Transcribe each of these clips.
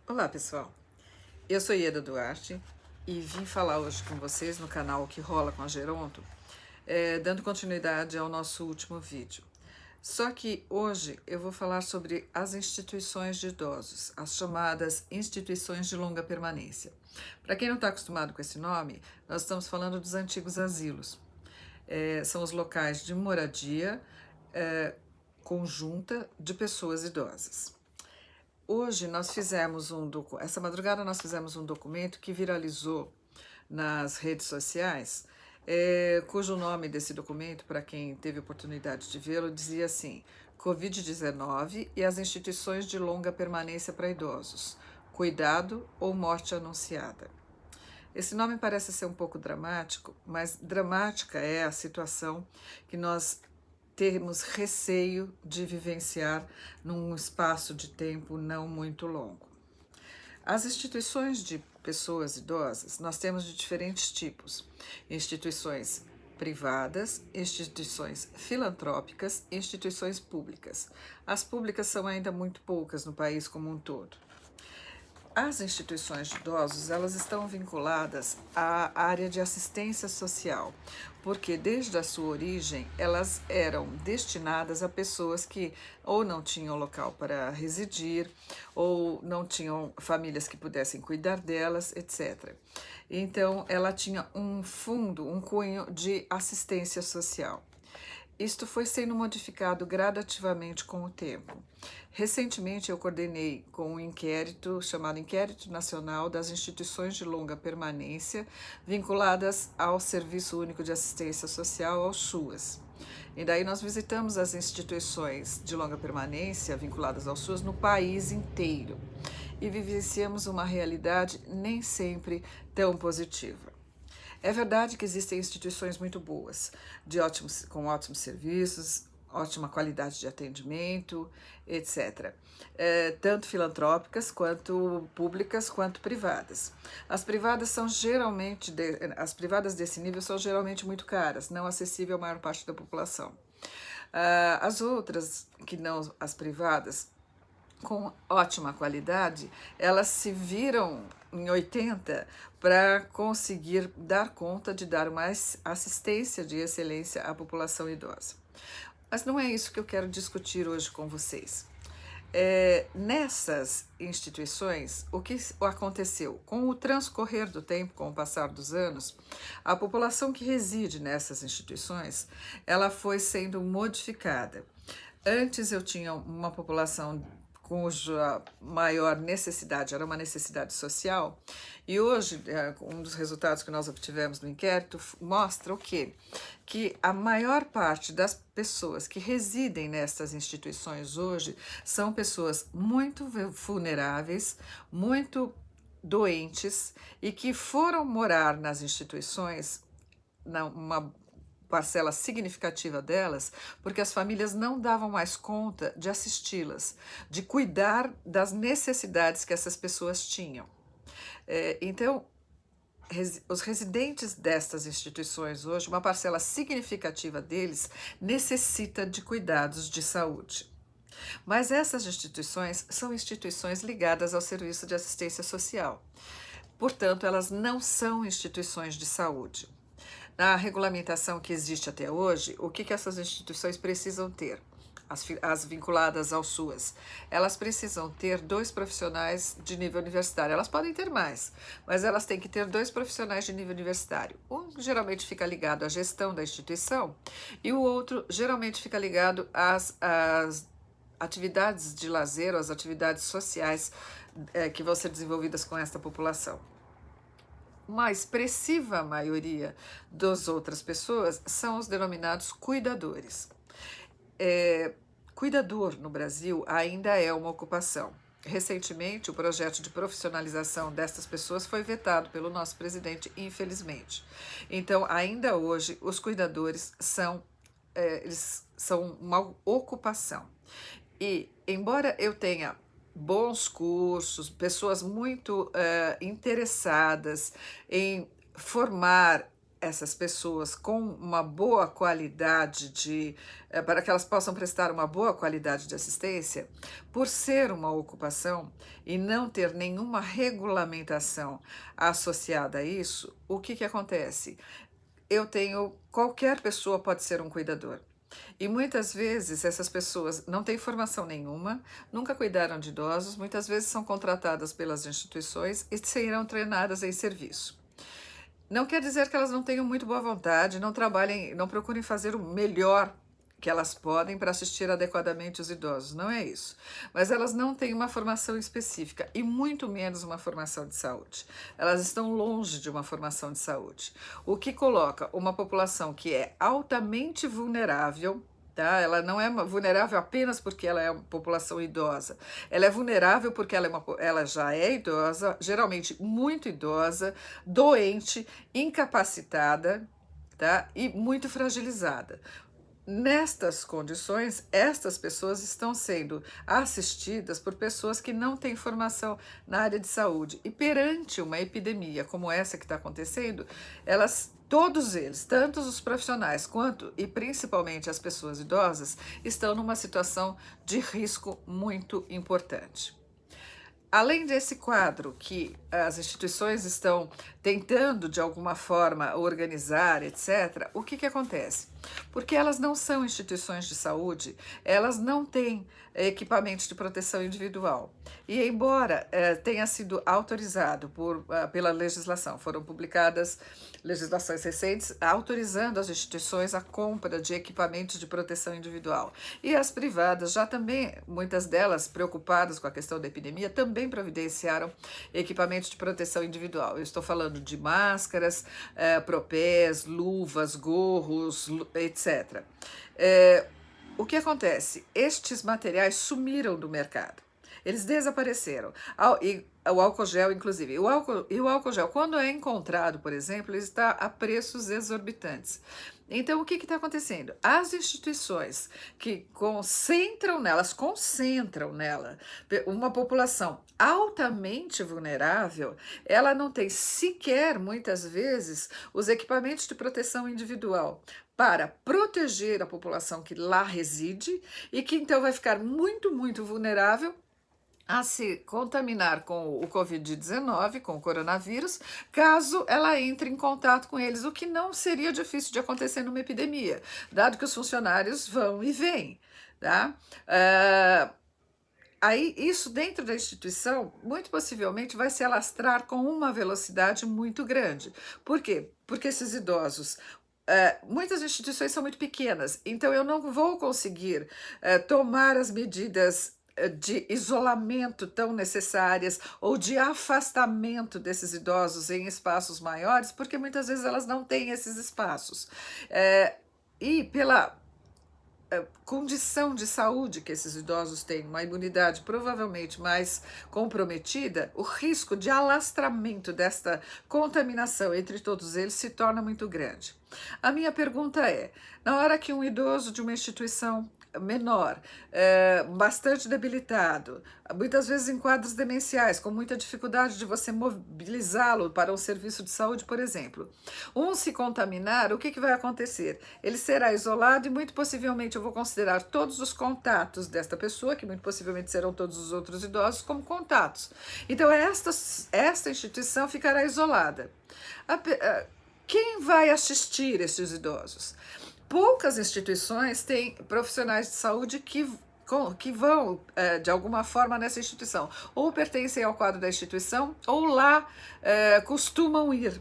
Olá pessoal, eu sou Ieda Duarte e vim falar hoje com vocês no canal Que Rola com a Geronto, dando continuidade ao nosso último vídeo. Só que hoje eu vou falar sobre as instituições de idosos, as chamadas instituições de longa permanência. Para quem não está acostumado com esse nome, nós estamos falando dos antigos asilos. São os locais de moradia conjunta de pessoas idosas. Hoje nós fizemos essa madrugada nós fizemos um documento que viralizou nas redes sociais, cujo nome desse documento, para quem teve oportunidade de vê-lo, dizia assim: Covid-19 e as instituições de longa permanência para idosos, cuidado ou morte anunciada. Esse nome parece ser um pouco dramático, mas dramática é a situação que nós temos receio de vivenciar num espaço de tempo não muito longo. As instituições de pessoas idosas, nós temos de diferentes tipos: instituições privadas, instituições filantrópicas, instituições públicas. As públicas são ainda muito poucas no país como um todo. As instituições de idosos, elas estão vinculadas à área de assistência social, porque desde a sua origem elas eram destinadas a pessoas que ou não tinham local para residir, ou não tinham famílias que pudessem cuidar delas, etc. Então, ela tinha um fundo, um cunho de assistência social. Isto foi sendo modificado gradativamente com o tempo. Recentemente, eu coordenei com um inquérito chamado Inquérito Nacional das Instituições de Longa Permanência vinculadas ao Serviço Único de Assistência Social, ao SUAS. E daí nós visitamos as instituições de longa permanência vinculadas ao SUAS no país inteiro e vivenciamos uma realidade nem sempre tão positiva. É verdade que existem instituições muito boas, com ótimos serviços, ótima qualidade de atendimento, etc. Tanto filantrópicas, quanto públicas, quanto privadas. As privadas as privadas desse nível são geralmente muito caras, não acessível à maior parte da população. As outras, que não as privadas, com ótima qualidade, elas se viram em 80 para conseguir dar conta de dar mais assistência de excelência à população idosa. Mas não é isso que eu quero discutir hoje com vocês. Nessas instituições, o que aconteceu? Com o transcorrer do tempo, com o passar dos anos, a população que reside nessas instituições, ela foi sendo modificada. Antes eu tinha uma população cuja maior necessidade era uma necessidade social, e hoje um dos resultados que nós obtivemos no inquérito mostra o quê? Que a maior parte das pessoas que residem nessas instituições hoje são pessoas muito vulneráveis, muito doentes e que foram morar nas instituições, uma parcela significativa delas, porque as famílias não davam mais conta de assisti-las, de cuidar das necessidades que essas pessoas tinham. Então, os residentes destas instituições hoje, uma parcela significativa deles necessita de cuidados de saúde. Mas essas instituições são instituições ligadas ao serviço de assistência social. Portanto, elas não são instituições de saúde. Na regulamentação que existe até hoje, o que essas instituições precisam ter? As vinculadas ao SUAS, elas precisam ter 2 profissionais de nível universitário. Elas podem ter mais, mas elas têm que ter 2 profissionais de nível universitário. Um geralmente fica ligado à gestão da instituição e o outro geralmente fica ligado às atividades de lazer, ou às atividades sociais que vão ser desenvolvidas com esta população. Uma expressiva maioria das outras pessoas são os denominados cuidadores. Cuidador no Brasil ainda é uma ocupação. Recentemente, o projeto de profissionalização destas pessoas foi vetado pelo nosso presidente, infelizmente. Então, ainda hoje, os cuidadores eles são uma ocupação. E, embora eu tenha bons cursos, pessoas muito interessadas em formar essas pessoas com uma boa qualidade para que elas possam prestar uma boa qualidade de assistência, por ser uma ocupação e não ter nenhuma regulamentação associada a isso, o que que acontece? Qualquer pessoa pode ser um cuidador. E muitas vezes essas pessoas não têm formação nenhuma, nunca cuidaram de idosos, muitas vezes são contratadas pelas instituições e serão treinadas em serviço. Não quer dizer que elas não tenham muito boa vontade, não trabalhem, não procurem fazer o melhor que elas podem para assistir adequadamente os idosos, não é isso. Mas elas não têm uma formação específica e muito menos uma formação de saúde. Elas estão longe de uma formação de saúde, o que coloca uma população que é altamente vulnerável. Tá? Ela não é vulnerável apenas porque ela é uma população idosa. Ela é vulnerável porque ela já é idosa, geralmente muito idosa, doente, incapacitada, tá? E muito fragilizada. Nestas condições, estas pessoas estão sendo assistidas por pessoas que não têm formação na área de saúde. E perante uma epidemia como essa que está acontecendo, todos eles, tanto os profissionais quanto e principalmente as pessoas idosas, estão numa situação de risco muito importante. Além desse quadro que as instituições estão tentando de alguma forma organizar, etc., o que acontece? Porque elas não são instituições de saúde, elas não têm equipamentos de proteção individual. E embora tenha sido autorizado pela legislação, foram publicadas legislações recentes autorizando as instituições a compra de equipamentos de proteção individual. E as privadas já também, muitas delas preocupadas com a questão da epidemia, também providenciaram equipamentos de proteção individual. Eu estou falando de máscaras, propés, luvas, gorros, etc. O que acontece? Estes materiais sumiram do mercado. Eles desapareceram. O álcool gel, inclusive. O álcool gel, quando é encontrado, por exemplo, ele está a preços exorbitantes. Então, o que está acontecendo? As instituições que concentram nela uma população altamente vulnerável, ela não tem sequer, muitas vezes, os equipamentos de proteção individual para proteger a população que lá reside e que então vai ficar muito, muito vulnerável a se contaminar com o Covid-19, com o coronavírus, caso ela entre em contato com eles, o que não seria difícil de acontecer numa epidemia, dado que os funcionários vão e vêm, tá? Aí, isso dentro da instituição, muito possivelmente vai se alastrar com uma velocidade muito grande. Por quê? Porque esses idosos muitas instituições são muito pequenas, então eu não vou conseguir tomar as medidas de isolamento tão necessárias ou de afastamento desses idosos em espaços maiores, porque muitas vezes elas não têm esses espaços. E pela condição de saúde que esses idosos têm, uma imunidade provavelmente mais comprometida, o risco de alastramento desta contaminação entre todos eles se torna muito grande. A minha pergunta é, na hora que um idoso de uma instituição menor, bastante debilitado, muitas vezes em quadros demenciais, com muita dificuldade de você mobilizá-lo para um serviço de saúde, por exemplo. Se contaminar, o que vai acontecer? Ele será isolado e muito possivelmente eu vou considerar todos os contatos desta pessoa, que muito possivelmente serão todos os outros idosos, como contatos. Então, esta instituição ficará isolada. Quem vai assistir esses idosos? Poucas instituições têm profissionais de saúde que vão, de alguma forma, nessa instituição. Ou pertencem ao quadro da instituição, ou lá costumam ir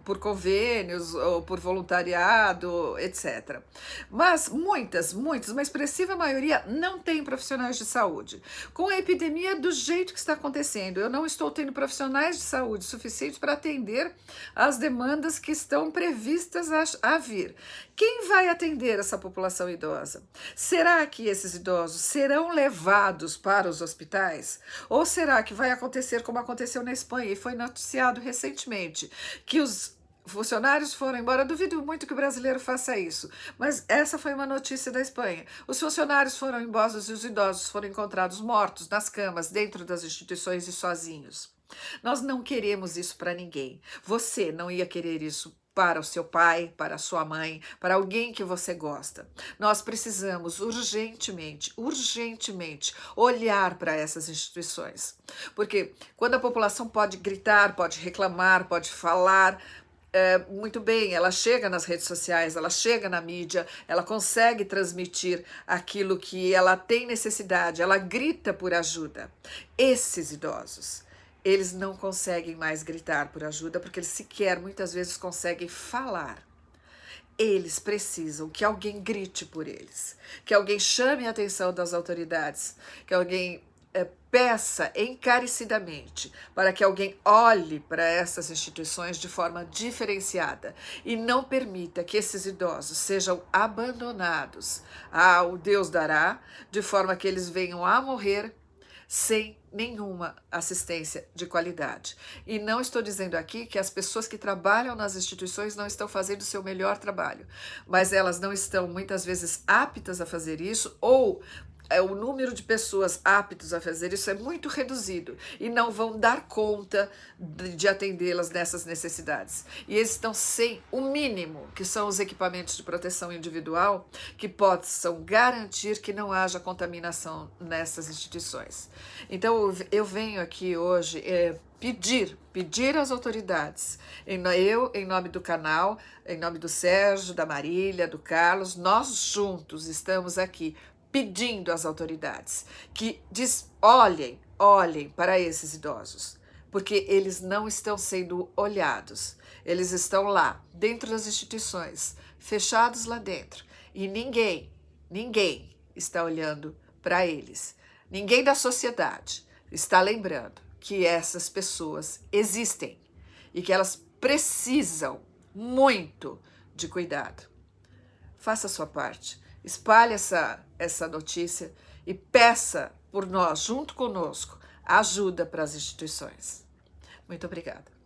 por convênios, ou por voluntariado, etc. Mas uma expressiva maioria não tem profissionais de saúde. Com a epidemia do jeito que está acontecendo, eu não estou tendo profissionais de saúde suficientes para atender as demandas que estão previstas a vir. Quem vai atender essa população idosa? Será que esses idosos serão levados para os hospitais? Ou será que vai acontecer como aconteceu na Espanha e foi noticiado recentemente, que os funcionários foram embora? Duvido muito que o brasileiro faça isso, mas essa foi uma notícia da Espanha. Os funcionários foram embora e os idosos foram encontrados mortos nas camas, dentro das instituições e sozinhos. Nós não queremos isso para ninguém. Você não ia querer isso para o seu pai, para a sua mãe, para alguém que você gosta. Nós precisamos urgentemente olhar para essas instituições. Porque quando a população pode gritar, pode reclamar, pode falar, muito bem, ela chega nas redes sociais, ela chega na mídia, ela consegue transmitir aquilo que ela tem necessidade, ela grita por ajuda. Esses idosos, eles não conseguem mais gritar por ajuda porque eles sequer muitas vezes conseguem falar. Eles precisam que alguém grite por eles, que alguém chame a atenção das autoridades, que alguém peça encarecidamente para que alguém olhe para essas instituições de forma diferenciada e não permita que esses idosos sejam abandonados ao Deus dará, de forma que eles venham a morrer sem nenhuma assistência de qualidade. E não estou dizendo aqui que as pessoas que trabalham nas instituições não estão fazendo o seu melhor trabalho, mas elas não estão muitas vezes aptas a fazer isso, ou o número de pessoas aptas a fazer isso é muito reduzido e não vão dar conta de atendê-las nessas necessidades. E eles estão sem o mínimo, que são os equipamentos de proteção individual, que possam garantir que não haja contaminação nessas instituições. Então, eu venho aqui hoje pedir às autoridades, em nome do canal, em nome do Sérgio, da Marília, do Carlos, nós juntos estamos aqui pedindo às autoridades que olhem para esses idosos, porque eles não estão sendo olhados, eles estão lá, dentro das instituições, fechados lá dentro, e ninguém está olhando para eles. Ninguém da sociedade está lembrando que essas pessoas existem e que elas precisam muito de cuidado. Faça a sua parte. Espalhe essa notícia e peça por nós, junto conosco, ajuda para as instituições. Muito obrigada.